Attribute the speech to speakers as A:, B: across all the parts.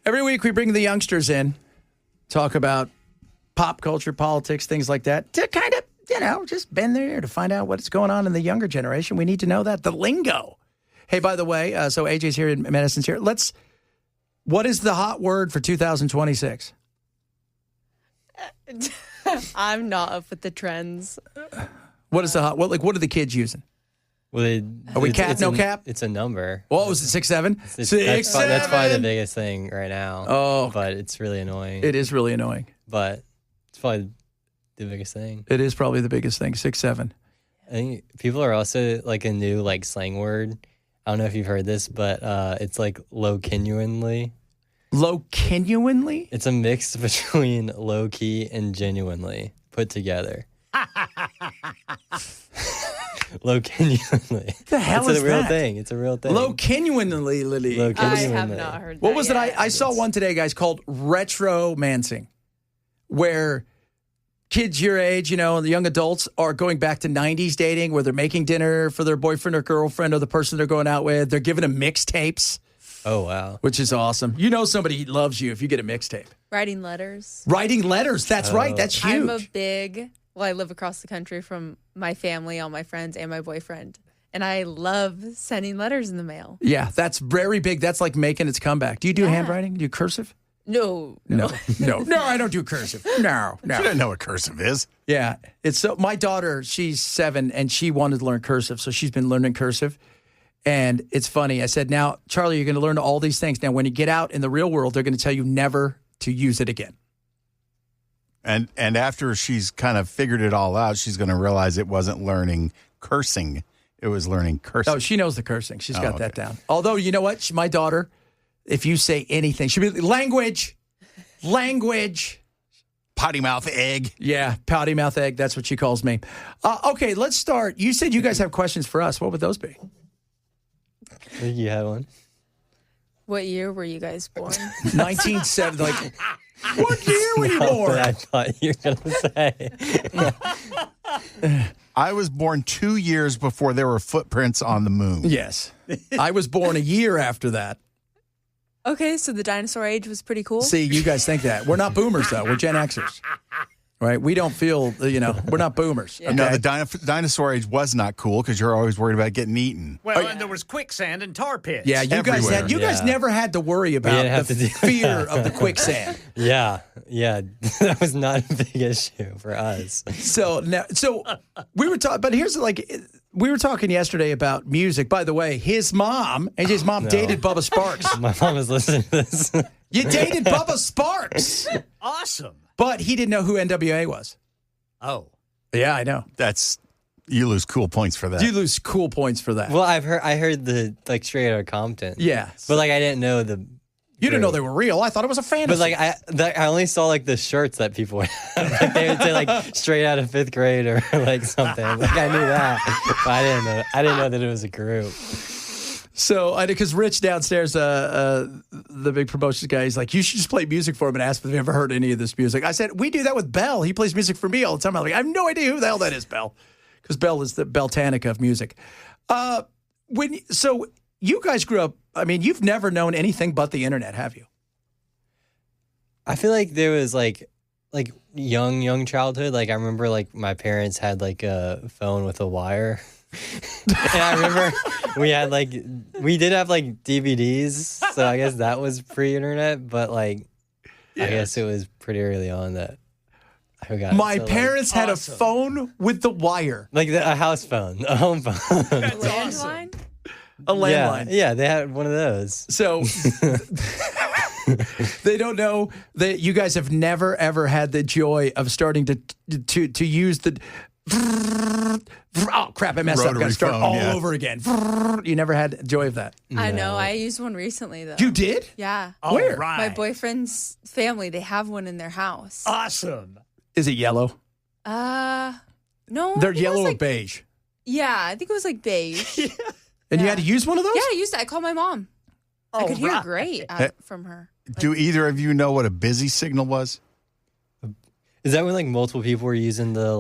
A: Every week we bring the youngsters in, talk about pop culture, politics, things like that, to kind of, just bend their ear to find out what's going on in the younger generation. We need to know that. The lingo. Hey, by the way, so AJ's here and Madison's here. What is the hot word for 2026?
B: I'm not up with the trends.
A: What is the hot? What are the kids using?
C: Well,
A: are we cap? No cap?
C: It's a number.
A: What was it? 6'7"? 6'7".
C: That's probably the biggest thing right now.
A: Oh,
C: but it's really annoying.
A: It is really annoying.
C: But it's probably the biggest thing.
A: It is probably the biggest thing. 6'7".
C: I think people are also like a new slang word. I don't know if you've heard this, but it's like low-genuinely.
A: Low-genuinely?
C: It's a mix between low-key and genuinely put together. Low-genuinely.
A: The hell is that?
C: It's a real thing. It's a real thing.
A: Low-genuinely, Lily.
B: I have not heard that.
A: What was it? I saw one today, guys, called retromancing, where kids your age, the young adults are going back to 90s dating where they're making dinner for their boyfriend or girlfriend or the person they're going out with. They're giving them mixtapes.
C: Oh, wow.
A: Which is awesome. Somebody loves you if you get a mixtape.
B: Writing letters.
A: Writing letters. That's right. That's huge.
B: I live across the country from my family, all my friends, and my boyfriend. And I love sending letters in the mail.
A: Yeah, that's very big. That's like making its comeback. Do you do handwriting? Do you cursive?
B: No,
A: I don't do cursive. No.
D: You don't know what cursive is.
A: Yeah. My daughter, she's 7, and she wanted to learn cursive, so she's been learning cursive. And it's funny. I said, now, Charlie, you're going to learn all these things. Now, when you get out in the real world, they're going to tell you never to use it again.
D: And after she's kind of figured it all out, she's going to realize it wasn't learning cursing. It was learning cursing.
A: Oh, she knows the cursing. She's got that down. Although, you know what? My daughter, if you say anything, she'll be language.
D: Potty mouth egg.
A: Yeah, potty mouth egg. That's what she calls me. Okay, let's start. You said you guys have questions for us. What would those be?
C: I think you had one.
B: What year were you guys born?
A: 1970. What year were you born?
C: I thought you were going to say.
D: I was born 2 years before there were footprints on the moon.
A: Yes. I was born a year after that.
B: Okay, so the dinosaur age was pretty cool.
A: See, you guys think that. We're not boomers, though. We're Gen Xers. Right? We don't feel, we're not boomers.
B: Yeah.
A: Okay?
D: No, the dinosaur age was not cool because you're always worried about getting eaten.
E: Well, and there was quicksand and tar pits.
A: Yeah, you guys never had to worry about the fear of the quicksand.
C: Yeah, that was not a big issue for us.
A: So we were talking, but we were talking yesterday about music. By the way, AJ's mom dated Bubba Sparks.
C: My mom is listening to this.
A: You dated Bubba Sparks.
E: Awesome.
A: But he didn't know who NWA was.
E: Oh.
A: Yeah, I know.
D: You lose cool points for that.
A: You lose cool points for that.
C: Well, I heard the straight out of Compton.
A: Yeah.
C: But I didn't know the.
A: You didn't know they were real. I thought it was a fantasy.
C: But I only saw the shirts that people would have. They would say straight out of 5th grade or something. I knew that, but I didn't know that it was a group.
A: So, because Rich downstairs, the big promotions guy, he's like, you should just play music for him and ask if they've ever heard any of this music. I said, we do that with Bell. He plays music for me all the time. I'm like, I have no idea who the hell that is, Bell. Because Bell is the Beltanica of music. So you guys grew up, you've never known anything but the internet, have you?
C: I feel like there was young childhood. I remember my parents had a phone with a wire. And I remember we did have DVDs, so I guess that was pre-internet, but I guess it was pretty early on that I forgot.
A: My parents had a phone with the wire.
C: A house phone, a home phone.
E: That's awesome.
A: A landline.
C: Yeah, they had one of those.
A: So they don't know that you guys have never ever had the joy of starting to use the. Oh crap! I messed up. Got to start all over again. You never had joy of that.
B: No. I know. I used one recently though.
A: You did?
B: Yeah.
A: Where?
E: Right.
B: My boyfriend's family. They have one in their house.
E: Awesome.
A: Is it yellow?
B: No.
A: They're yellow or beige.
B: Yeah, I think it was beige.
A: And you had to use one of those?
B: Yeah, I used it. I called my mom. I could hear great from her.
D: Do either of you know what a busy signal was?
C: Is that when multiple people were using the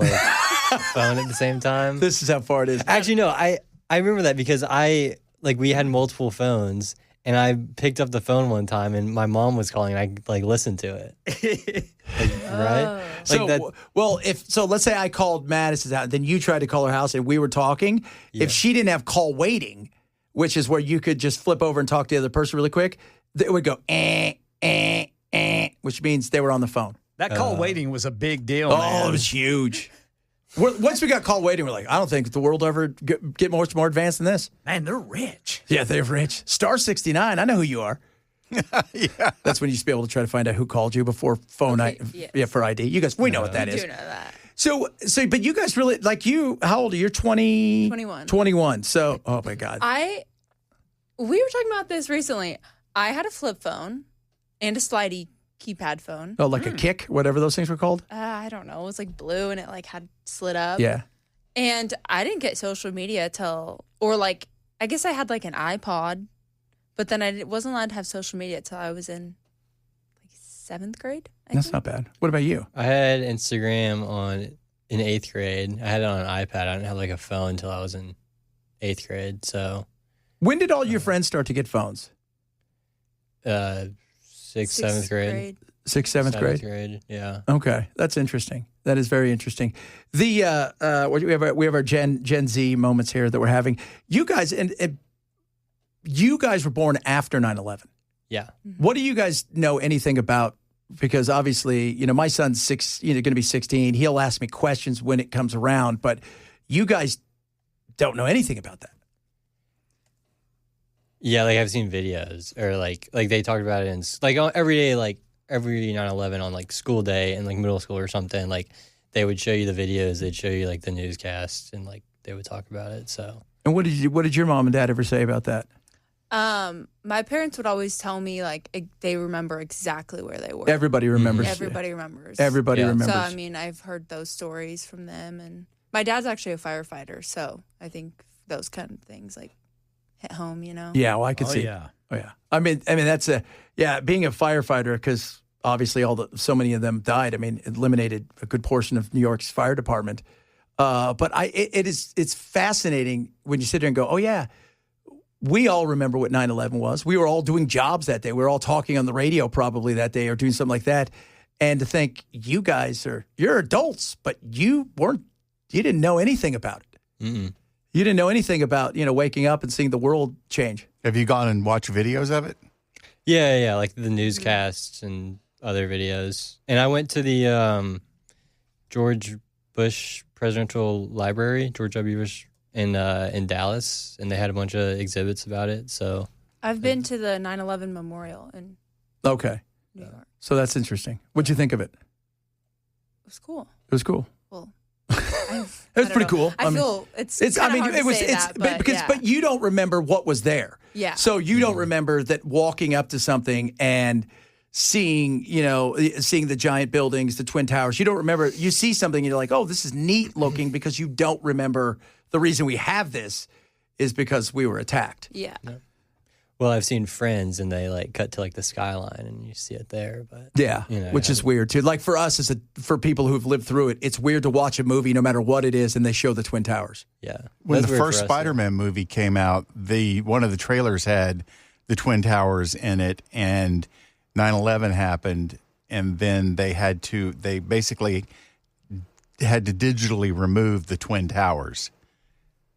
C: phone at the same time?
A: This is how far it is.
C: Actually, no. I remember that because we had multiple phones, And I picked up the phone one time, and my mom was calling. And I like listened to it, right?
A: So,
C: Like
A: let's say I called Madison's house, then you tried to call her house, and we were talking.
C: Yeah.
A: If she didn't have call waiting, which is where you could just flip over and talk to the other person really quick, it would go which means they were on the phone.
E: That call waiting was a big deal,
A: Oh,
E: man.
A: it was huge. Once we got call waiting, we're like, I don't think the world ever get much more advanced than this.
E: Man, they're rich.
A: Yeah, they're rich. Star 69, I know who you are.
D: Yeah.
A: That's when you used to be able to try to find out who called you before phone
B: yes.
A: for ID. You guys, we know what that
B: I
A: is.
B: do know that.
A: So, but you guys really, like you, how old are you? You're 20?
B: 21.
A: 21. So, oh my God.
B: We were talking about this recently. I had a flip phone and a slidey keypad phone.
A: Oh, like a kick, whatever those things were called?
B: I don't know. It was like blue and it like had slid up.
A: Yeah.
B: And I didn't get social media I guess I had like an iPod, but then I wasn't allowed to have social media until I was in like 7th grade.
A: That's not bad. What about you?
C: I had Instagram in 8th grade. I had it on an iPad. I didn't have like a phone until I was in 8th grade. So
A: When did all your friends start to get phones?
C: 6th, 7th grade.
A: 6th, 7th grade?
C: grade. Yeah.
A: Okay, that's interesting. That is very interesting. The we have our Gen Z moments here that we're having. You guys you guys were born after 9/11.
C: Yeah.
A: What do you guys know anything about? Because obviously, my son's going to be 16. He'll ask me questions when it comes around, but you guys don't know anything about that.
C: Yeah, like I've seen videos or like they talked about it in like every day, like every 9/11 on like school day in like middle school or something. Like they would show you the videos, they'd show you like the newscasts, and like they would talk about it. So.
A: And what did your mom and dad ever say about that?
B: My parents would always tell me like they remember exactly where they were.
A: Everybody remembers.
B: Everybody remembers.
A: Everybody
C: Yeah.
A: remembers.
B: So I mean, I've heard those stories from them, and my dad's actually a firefighter, so I think those kind of things like hit home.
A: Yeah, well, I could see.
E: Yeah.
A: Oh yeah. I mean that's being a firefighter, because obviously so many of them died. I mean, it eliminated a good portion of New York's fire department. But it's fascinating when you sit there and go, oh yeah, we all remember what 9/11 was. We were all doing jobs that day. We were all talking on the radio probably that day or doing something like that. And to think you guys you're adults, but you didn't know anything about it.
C: Mm-mm.
A: You didn't know anything about, waking up and seeing the world change.
D: Have you gone and watched videos of it?
C: Yeah, like the newscasts and other videos. And I went to the George Bush Presidential Library, George W. Bush, in Dallas, and they had a bunch of exhibits about it. So
B: I've been to the 9/11 memorial in
A: Okay.
B: New York.
A: So that's interesting. What'd you think of it?
B: It was cool.
A: It was cool.
B: Well,
A: It was pretty cool.
B: I feel it's hard to say that,
A: but you don't remember what was there.
B: Yeah.
A: So you don't remember that walking up to something and seeing the giant buildings, the Twin Towers. You don't remember. You see something and you're like, oh, this is neat looking, because you don't remember the reason we have this is because we were attacked.
B: Yeah.
C: well, I've seen Friends, and they like cut to like the skyline, and you see it there. But
A: Yeah, which is weird too. Like for us, for people who've lived through it, it's weird to watch a movie no matter what it is, and they show the Twin Towers.
C: Yeah,
D: When
C: That's
D: the
C: weird
D: first
C: for us,
D: Spider-Man movie came out, one of the trailers had the Twin Towers in it, and 9/11 happened, and then they basically had to digitally remove the Twin Towers.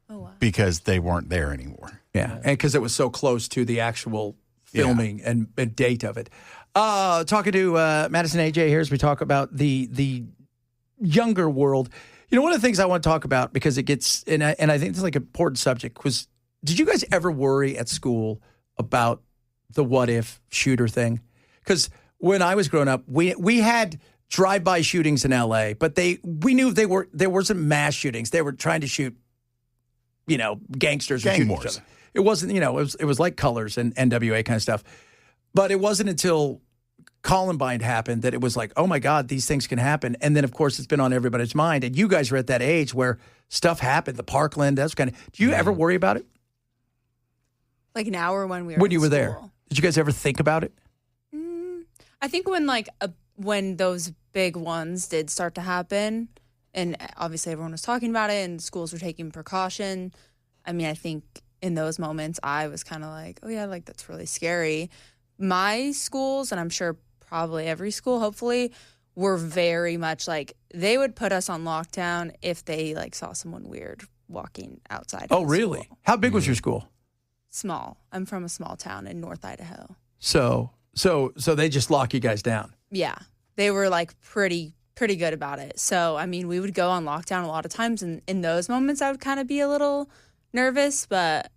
B: Oh, wow.
D: Because they weren't there anymore.
A: Yeah, and because it was so close to the actual filming and date of it. Talking to Madison AJ here as we talk about the younger world. One of the things I want to talk about, because it gets, and I think it's like an important subject, was, did you guys ever worry at school about the what if shooter thing? Because when I was growing up, we had drive-by shootings in L.A., but we knew there wasn't mass shootings. They were trying to shoot, gangsters.
D: Gang
A: shooting
D: wars.
A: each other. It wasn't, it was like Colors and NWA kind of stuff. But it wasn't until Columbine happened that it was like, oh my God, these things can happen. And then, of course, it's been on everybody's mind. And you guys were at that age where stuff happened, the Parkland, that's kind of, do you ever worry about it?
B: Like now or when we were
A: When
B: in
A: you were
B: school?
A: there? Did you guys ever think about it?
B: I think when those big ones did start to happen, and obviously everyone was talking about it, and schools were taking precaution. I mean, I think in those moments, I was kind of like, oh yeah, like that's really scary. My schools, and I'm sure probably every school, hopefully, were very much like they would put us on lockdown if they like saw someone weird walking outside.
A: Oh,
B: of the
A: really?
B: school.
A: How big was your school?
B: Small. I'm from a small town in North Idaho.
A: So they just lock you guys down.
B: Yeah, they were like pretty good about it. So I mean, we would go on lockdown a lot of times, and in those moments, I would kind of be a little nervous, but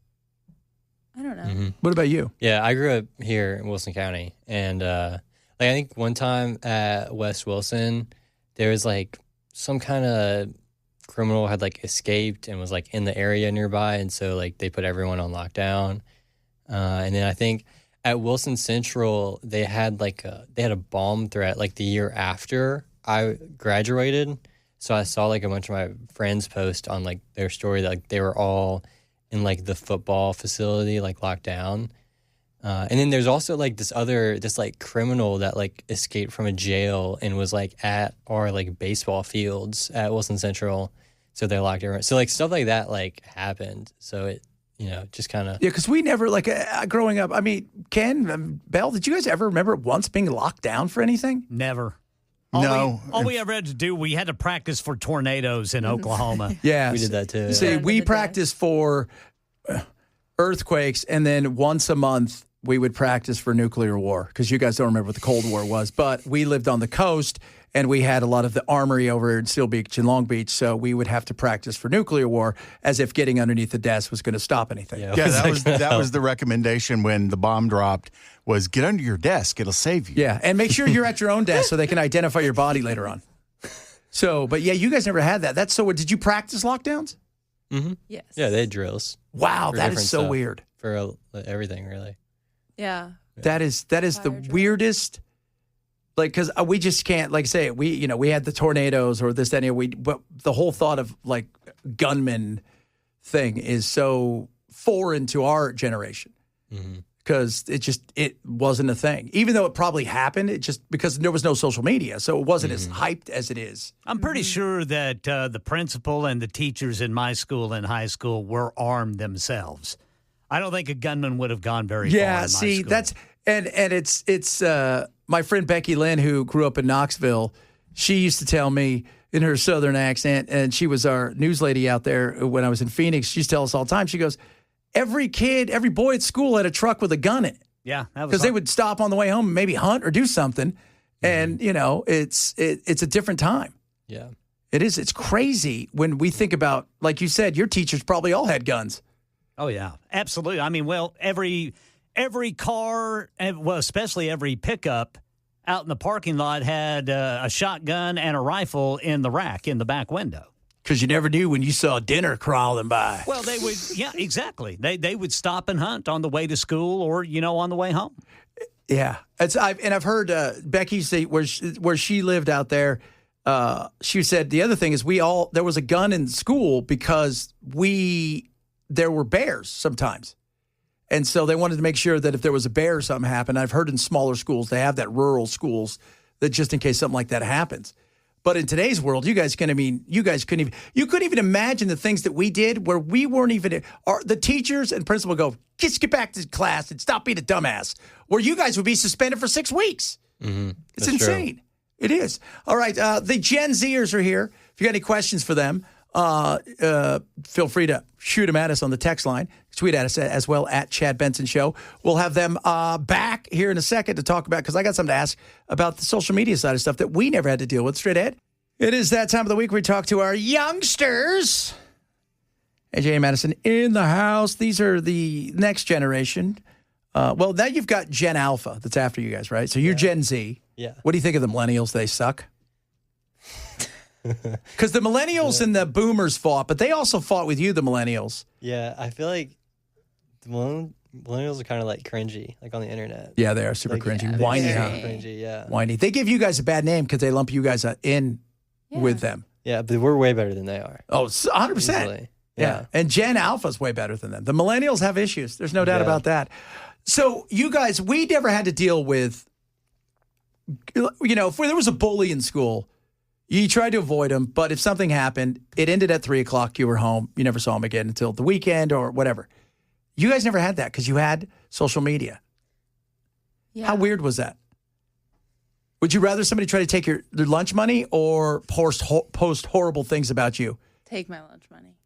B: I don't know.
A: What about you?
C: Yeah, I grew up here in Wilson County, and like I think one time at West Wilson, there was like some kind of criminal had like escaped and was like in the area nearby, and so like they put everyone on lockdown. And then I think at Wilson Central they had a bomb threat like the year after I graduated. So I saw like a bunch of my friends post on like their story that like they were all in like the football facility like locked down. And then there's also like this like criminal that like escaped from a jail and was like at our like baseball fields at Wilson Central. So they locked everyone. So like stuff like that like happened. So it, just kind of.
A: Yeah, because we never, like, growing up, I mean, Ken, Belle, did you guys ever remember once being locked down for anything?
E: Never.
D: No.
E: All we ever had to do, we had to practice for tornadoes in Oklahoma.
A: Yeah.
C: We did that too.
A: See,
B: Yeah.
A: we practiced for earthquakes, and then once a month we would practice for nuclear war, because you guys don't remember what the Cold War was, but we lived on the coast, and we had a lot of the armory over in Seal Beach and Long Beach, so we would have to practice for nuclear war as if getting underneath the desk was going to stop anything.
C: Yeah.
D: Yeah, that was the recommendation when the bomb dropped, was get under your desk. It'll save you.
A: Yeah, and make sure you're at your own desk so they can identify your body later on. So, but yeah, you guys never had that. That's so weird. Did you practice lockdowns?
C: Mm-hmm.
B: Yes.
C: Yeah, they had drills
A: Wow,
C: For
A: that is
C: different
A: so
C: stuff.
A: weird.
C: for everything really.
B: Yeah.
A: That is the
B: Fire drill.
A: weirdest. Like, because we just can't, like, say we had the tornadoes or this, that, and the other. But the whole thought of like gunman thing is so foreign to our generation because it wasn't a thing. Even though it probably happened, it just because there was no social media, so it wasn't as hyped as it is.
E: I'm pretty sure that the principal and the teachers in my school and high school were armed themselves. I don't think a gunman would have gone very far in
A: Yeah,
E: my
A: see,
E: school.
A: that's and it's my friend Becky Lynn, who grew up in Knoxville. She used to tell me in her southern accent, and she was our news lady out there when I was in Phoenix. She used to tell us all the time. She goes, every boy at school had a truck with a gun in it
E: Yeah, that was
A: because they would stop on the way home and maybe hunt or do something. And it's a different time.
C: Yeah.
A: It is. It's crazy when we think about, like you said, your teachers probably all had guns.
E: Oh, yeah, absolutely. I mean, well, every car, well, especially every pickup out in the parking lot had a shotgun and a rifle in the rack in the back window.
A: Because you never knew when you saw dinner crawling by.
E: Well, they would, yeah, exactly. They would stop and hunt on the way to school or, on the way home.
A: Yeah, I've heard Becky say where she lived out there. She said the other thing is there was a gun in school because there were bears sometimes, and so they wanted to make sure that if there was a bear or something happened. I've heard in smaller schools they have that, rural schools, that just in case something like that happens. But in today's world, you couldn't even imagine the things that we did where we weren't even, the teachers and principal go, just get back to class and stop being a dumbass, where you guys would be suspended for 6 weeks.
C: Mm-hmm.
A: It's insane. It is. All right. The Gen Zers are here. If you got any questions for them, feel free to shoot them at us on the text line. Tweet at us as well at Chad Benson Show. We'll have them back here in a second to talk about, because I got something to ask about the social media side of stuff that we never had to deal with. Straight ahead. It is that time of the week where we talk to our youngsters. AJ and Madison in the house. These are the next generation. Well, now you've got Gen Alpha that's after you guys, right? So you're Gen Z.
C: Yeah.
A: What do you think of the millennials? They suck? Because the millennials and the boomers fought, but they also fought with you, the millennials.
C: Yeah, I feel like the millennials are kind of like cringy, like on the internet.
A: Yeah, they are super cringy.
C: they're
A: Whiny,
C: super
A: huh?
C: Cringy, yeah.
A: Whiny. They give you guys a bad name because they lump you guys in with them.
C: Yeah, but we're way better than they are.
A: Oh, 100%.
C: Easily.
A: Yeah. And Gen Alpha's way better than them. The millennials have issues. There's no doubt about that. So you guys, we never had to deal with, if there was a bully in school, you tried to avoid him, but if something happened, it ended at 3:00. You were home. You never saw him again until the weekend or whatever. You guys never had that because you had social media.
B: Yeah.
A: How weird was that? Would you rather somebody try to take your lunch money or post horrible things about you?
B: Take my lunch money.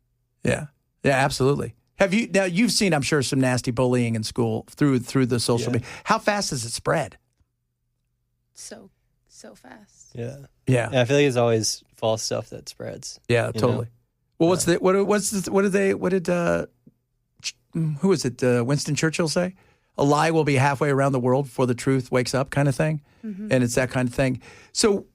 A: Yeah. Yeah, absolutely. You've seen, I'm sure, some nasty bullying in school through the social media. How fast does it spread?
B: So fast.
C: Yeah.
A: Yeah.
C: I feel like it's always false stuff that spreads.
A: Yeah, totally. Well, who was it? Winston Churchill say? A lie will be halfway around the world before the truth wakes up, kind of thing. Mm-hmm. And it's that kind of thing. So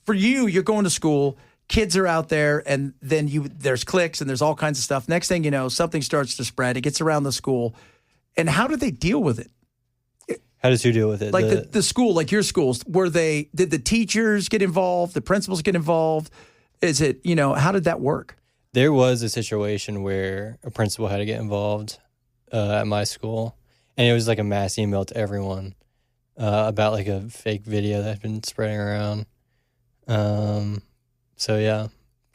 A: for you, you're going to school, kids are out there, and then there's cliques and there's all kinds of stuff. Next thing you know, something starts to spread. It gets around the school. And how do they deal with it?
C: How does who deal with it?
A: Like the school, like your schools, did the teachers get involved? The principals get involved? Is it, how did that work?
C: There was a situation where a principal had to get involved at my school, and it was like a mass email to everyone about like a fake video that had been spreading around. So yeah,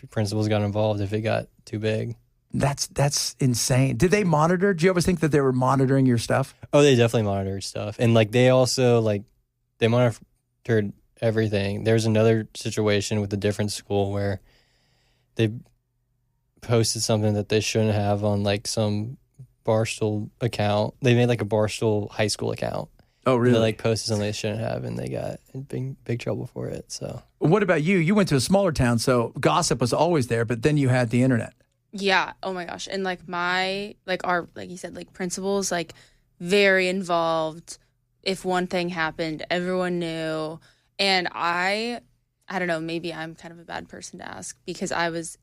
C: principals got involved if it got too big.
A: That's insane. Did they monitor? Do you ever think that they were monitoring your stuff?
C: Oh, they definitely monitored stuff, and like they also they monitored everything. There was another situation with a different school where they posted something that they shouldn't have on like some Barstool account. They made like a Barstool high school account.
A: Oh, really?
C: They like posted something they shouldn't have, and they got in big trouble for it. So,
A: what about you? You went to a smaller town, so gossip was always there, but then you had the internet.
B: Yeah. Oh my gosh. And like our, like you said, like principals, like very involved. If one thing happened, everyone knew. And I don't know, maybe I'm kind of a bad person to ask because I was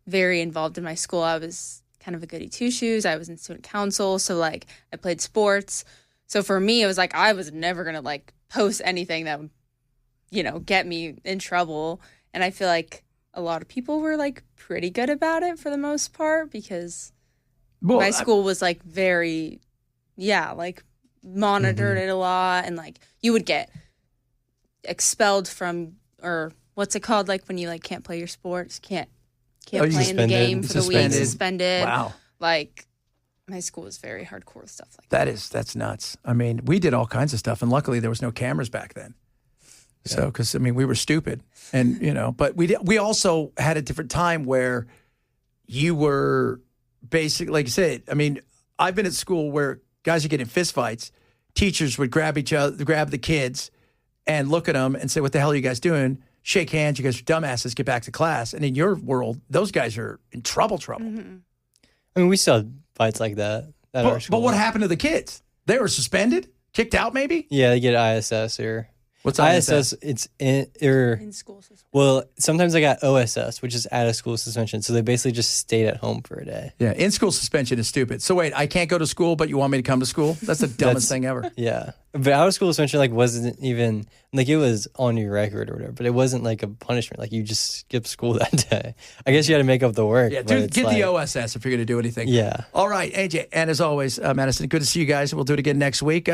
B: very involved in my school. I was kind of a goody two shoes. I was in student council. So like I played sports. So for me, it was like, I was never going to like post anything that would, get me in trouble. And I feel like a lot of people were like pretty good about it for the most part because my school was like very, like monitored it a lot. And like you would get expelled from, or what's it called? Like when you like can't play your sports, can't play in the game for the week, suspended.
A: Wow.
B: Like my school was very hardcore with stuff like that.
A: That's nuts. I mean, we did all kinds of stuff, and luckily there was no cameras back then. So, because we were stupid, and but we also had a different time where you were basically, like you said. I mean, I've been at school where guys are getting fistfights. Teachers would grab the kids, and look at them and say, "What the hell are you guys doing?" Shake hands. You guys are dumbasses. Get back to class. And in your world, those guys are in trouble.
B: Mm-hmm.
C: I mean, we still had fights like that at our school.
A: But what happened to the kids? They were suspended, kicked out, maybe.
C: Yeah, they get ISS or.
A: What's
C: ISS? It's in
B: school suspension.
C: Well, sometimes I got OSS, which is out of school suspension. So they basically just stayed at home for a day.
A: Yeah, in school suspension is stupid. So wait, I can't go to school, but you want me to come to school? That's the dumbest thing ever.
C: Yeah, but out of school suspension wasn't even it was on your record or whatever, but it wasn't like a punishment. Like you just skipped school that day. I guess you had to make up the work.
A: Yeah, dude, get the OSS if you're going to do anything.
C: Yeah.
A: All right, AJ, and as always, Madison, good to see you guys. We'll do it again next week.